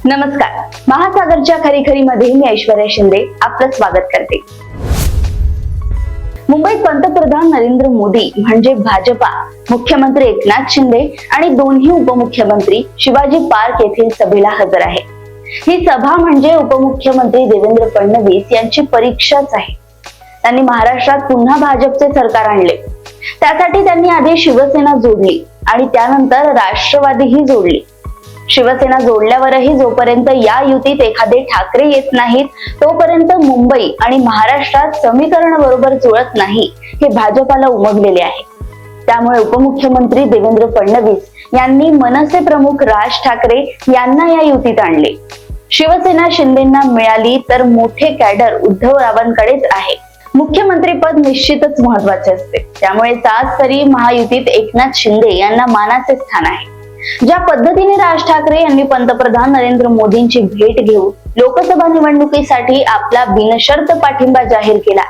नमस्कार, महासागरच्या खरीखरीमध्ये मी ऐश्वर्या शिंदे आपलं स्वागत करते. मुंबईत पंतप्रधान नरेंद्र मोदी म्हणजे भाजपा, मुख्यमंत्री एकनाथ शिंदे आणि दोन्ही उपमुख्यमंत्री शिवाजी पार्क येथील सभेला हजर आहे. ही सभा म्हणजे उपमुख्यमंत्री देवेंद्र फडणवीस यांची परीक्षाच आहे. त्यांनी महाराष्ट्रात पुन्हा भाजपचे सरकार आणले. त्यासाठी त्यांनी आधी शिवसेना जोडली आणि त्यानंतर राष्ट्रवादीही जोडली. शिवसेना जोडल्यावरही जोपर्यंत या युतीत एखादे ठाकरे येत नाहीत तोपर्यंत मुंबई आणि महाराष्ट्रात समीकरण बरोबर जुळत नाही हे भाजपाला उमगलेले आहे. त्यामुळे उपमुख्यमंत्री देवेंद्र फडणवीस यांनी मनसे प्रमुख राज ठाकरे यांना या युतीत आणले. शिवसेना शिंदेंना मिळाली तर मोठे कॅडर उद्धवरावांकडेच आहे. मुख्यमंत्री पद निश्चितच महत्वाचे असते. त्यामुळे आज तरी महायुतीत एकनाथ शिंदे यांना मानाचे स्थान आहे. ज्या पद्धतीने राज ठाकरे यांनी पंतप्रधान नरेंद्र मोदींची भेट घेऊन लोकसभा निवडणुकीसाठी आपला बिनशर्त पाठिंबा जाहीर केला,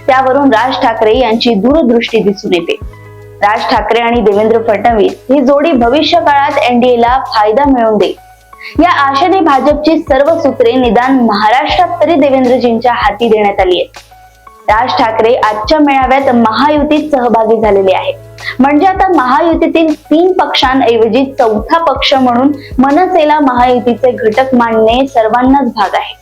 त्यावरून राज ठाकरे यांची दूरदृष्टी दिसून येते. राज ठाकरे आणि देवेंद्र फडणवीस ही जोडी भविष्य काळात एनडीएला फायदा मिळवून देईल या आशेने भाजपची सर्व सूत्रे निदान महाराष्ट्रात तरी देवेंद्रजींच्या हाती देण्यात आली आहेत. राज ठाकरे आजच्या मेळाव्यात महायुतीत सहभागी झालेले आहेत. म्हणजे आता महायुतीतील 3 पक्षांऐवजी चौथा पक्ष म्हणून मनसेला महायुतीचे घटक मानणे सर्वांनाच भाग आहे.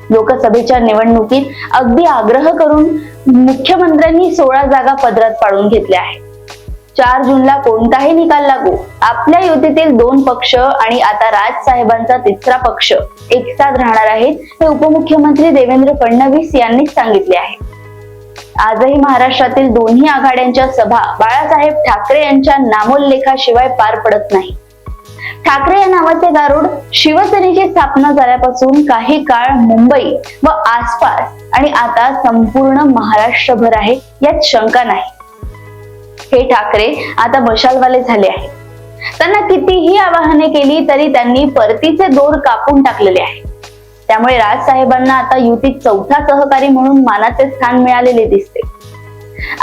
लोकसभेच्या निवडणुकीत अगदी आग्रह करून मुख्यमंत्र्यांनी 16 जागा पदरात पाडून घेतल्या आहेत. 4 जूनला कोणताही निकाल लागू, आपल्या युतीतील 2 पक्ष आणि आता राज साहेबांचा 3रा पक्ष एकसाथ राहणार आहेत हे उपमुख्यमंत्री देवेंद्र फडणवीस यांनीच सांगितले आहे. आजही महाराष्ट्रातील दोन्ही आघाड्यांच्या सभा बाळासाहेब ठाकरे यांच्या नामोल्लेखाशिवाय पार पडत नाही. ठाकरे या नावाचे गारुड शिवसेनेची स्थापना झाल्यापासून काही काळ मुंबई व आसपास आणि आता संपूर्ण महाराष्ट्रभर आहे यात शंका नाही. हे ठाकरे आता मशालवाले झाले आहेत. त्यांना कितीही आवाहने केली तरी त्यांनी परतीचे दोर कापून टाकलेले आहे. त्यामुळे राज साहेबांना आता युतीत चौथा सहकारी म्हणून मानाचे स्थान मिळालेले दिसते.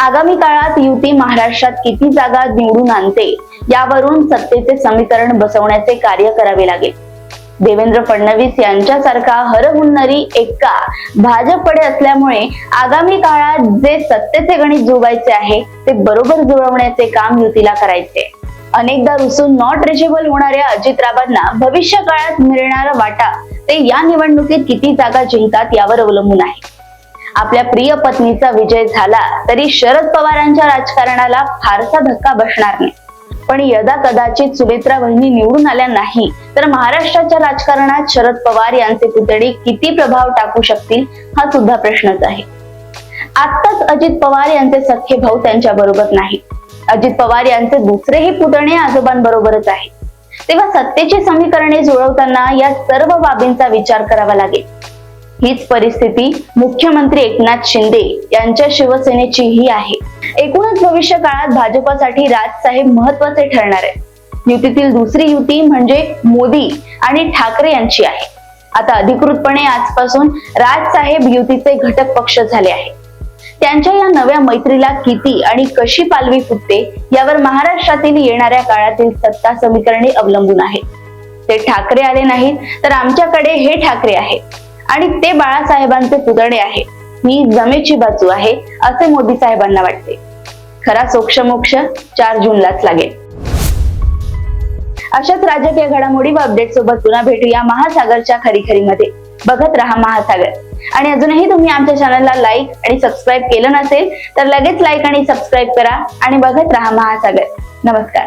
आगामी काळात युती महाराष्ट्रात किती जागा निवडून आणते यावरून सत्तेचे समीकरण बसवण्याचे कार्य करावे लागेल. देवेंद्र फडणवीस यांच्यासारखा हरहुन्नरी एक्का भाजपकडे असल्यामुळे आगामी काळात जे सत्तेचे गणित जुळवायचे आहे ते बरोबर जुळवण्याचे काम युतीला करायचे. अनेकदा रुसून नॉट रिचेबल होणाऱ्या अजितरावांना भविष्य काळात मिळणारा वाटा ते या निवडणुकीत किती जागा जिंकतात यावर अवलंबून आहे. आपल्या प्रिय पत्नीचा विजय झाला तरी शरद पवारांच्या राजकारणाला फारसा धक्का बसणार नाही. पण यदा कदाचित सुनेत्रा वहिनी निवडून आल्या नाही तर महाराष्ट्राच्या राजकारणात शरद पवार यांचे पुतणे किती प्रभाव टाकू शकतील हा सुद्धा प्रश्नच आहे. आत्ताच अजित पवार यांचे सख्खे भाऊ त्यांच्या बरोबर नाही. अजित पवार यांचे दुसरेही पुतणे आजोबांबरोबरच आहेत. तेव्हा सत्तेची समीकरणे जुळवताना या सर्व बाबींचा विचार करावा लागेल. हीच परिस्थिती मुख्यमंत्री एकनाथ शिंदे यांच्या शिवसेनेचीही आहे. एकूणच भविष्य काळात भाजपसाठी राजसाहेब महत्वाचे ठरणार आहे. युतीतील दुसरी युती म्हणजे मोदी आणि ठाकरे यांची आहे. आता अधिकृतपणे आजपासून राजसाहेब युतीचे घटक पक्ष झाले आहे. त्यांच्या या नव्या मैत्रीला किती आणि कशी पालवी फुटते यावर महाराष्ट्रातील येणाऱ्या काळातील सत्ता समीकरणे अवलंबून आहेत. ते ठाकरे आले नाहीत तर आमच्याकडे हे ठाकरे आहे आणि ते बाळासाहेबांचे पुतणे आहे. ही जमेची बाजू आहे असे मोदी साहेबांना वाटते. खरा सोक्षमोक्ष 4 जूनलाच लागेल. अशाच राजकीय घडामोडी व अपडेट सोबत पुन्हा भेटूया महासागरच्या खरीखरीमध्ये. बघत रहा महासागर. आणि अजूनही तुम्ही आमच्या चॅनलला लाईक आणि सबस्क्राईब केलं नसेल तर लगेच लाईक आणि सबस्क्राईब करा आणि बघत रहा महासागर. नमस्कार.